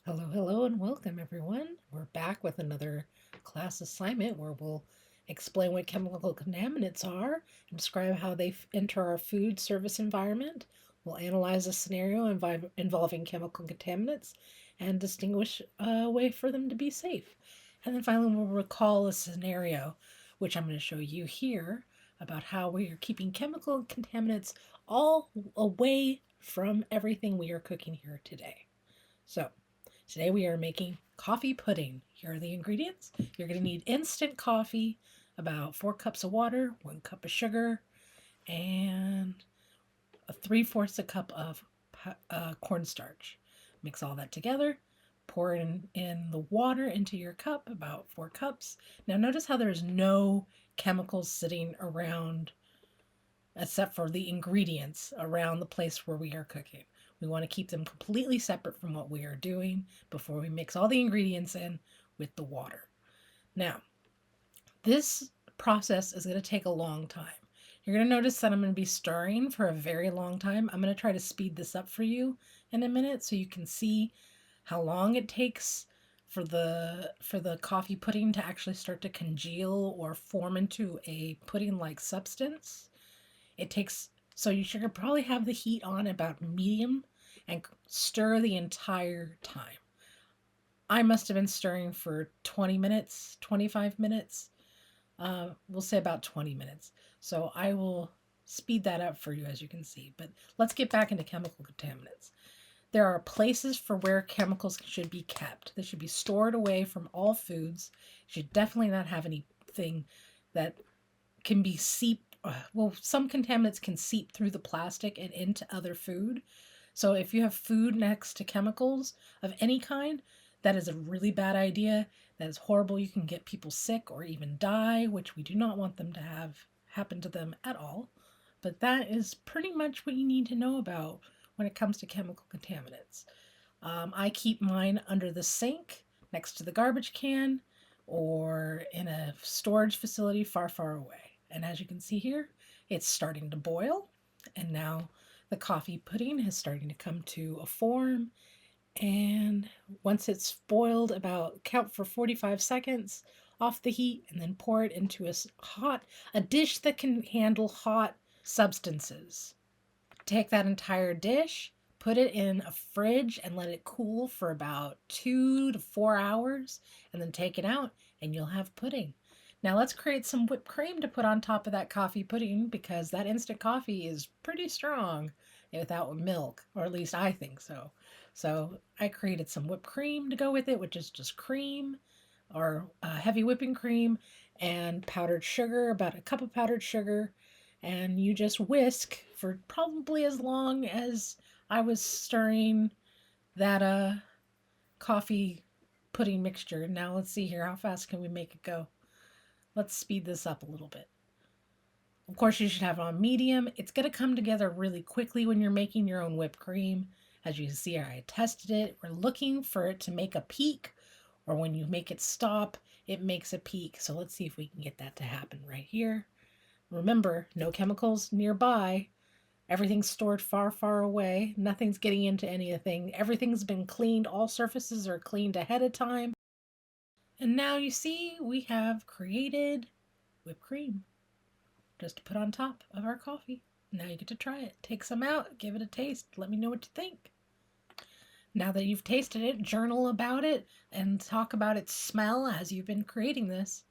Hello, hello, and welcome everyone. We're back with another class assignment where we'll explain what chemical contaminants are and describe how they enter our food service environment. We'll analyze a scenario involving chemical contaminants and distinguish a way for them to be safe. And then finally, we'll recall a scenario, which I'm going to show you here, about how we are keeping chemical contaminants all away from everything we are cooking here today. So, today we are making coffee pudding. Here are the ingredients. You're going to need instant coffee, about 4 cups of water, 1 cup of sugar, and a 3/4 a cup of cornstarch. Mix all that together. Pour in the water into your cup, about 4 cups. Now notice how there's no chemicals sitting around except for the ingredients around the place where we are cooking. We want to keep them completely separate from what we are doing before we mix all the ingredients in with the water. Now, this process is going to take a long time. You're going to notice that I'm going to be stirring for a very long time. I'm going to try to speed this up for you in a minute so you can see how long it takes for the coffee pudding to actually start to congeal or form into a pudding-like substance. It takes, so you should probably have the heat on about medium and stir the entire time. I must have been stirring for 20 minutes, 25 minutes. We'll say about 20 minutes. So I will speed that up for you as you can see. But let's get back into chemical contaminants. There are places for where chemicals should be kept. They should be stored away from all foods. You should definitely not have anything that can be seeped. Well, some contaminants can seep through the plastic and into other food. So if you have food next to chemicals of any kind, that is a really bad idea. That is horrible. You can get people sick or even die, which we do not want them to have happen to them at all. But that is pretty much what you need to know about when it comes to chemical contaminants. I keep mine under the sink next to the garbage can or in a storage facility far, far away. And as you can see here, it's starting to boil. And now the coffee pudding is starting to come to a form. And once it's boiled, about count for 45 seconds off the heat and then pour it into a dish that can handle hot substances. Take that entire dish, put it in a fridge and let it cool for about 2 to 4 hours, and then take it out and you'll have pudding. Now let's create some whipped cream to put on top of that coffee pudding because that instant coffee is pretty strong without milk, or at least I think so. So I created some whipped cream to go with it, which is just cream or heavy whipping cream and powdered sugar, about a cup of powdered sugar, and you just whisk for probably as long as I was stirring that coffee pudding mixture. Now let's see here, how fast can we make it go? Let's speed this up a little bit. Of course, you should have it on medium. It's going to come together really quickly when you're making your own whipped cream. As you can see, I tested it. We're looking for it to make a peak, or when you make it stop, it makes a peak. So let's see if we can get that to happen right here. Remember, no chemicals nearby. Everything's stored far, far away. Nothing's getting into anything. Everything's been cleaned. All surfaces are cleaned ahead of time. And now you see we have created whipped cream just to put on top of our coffee. Now you get to try it. Take some out, give it a taste. Let me know what you think. Now that you've tasted it, journal about it and talk about its smell as you've been creating this.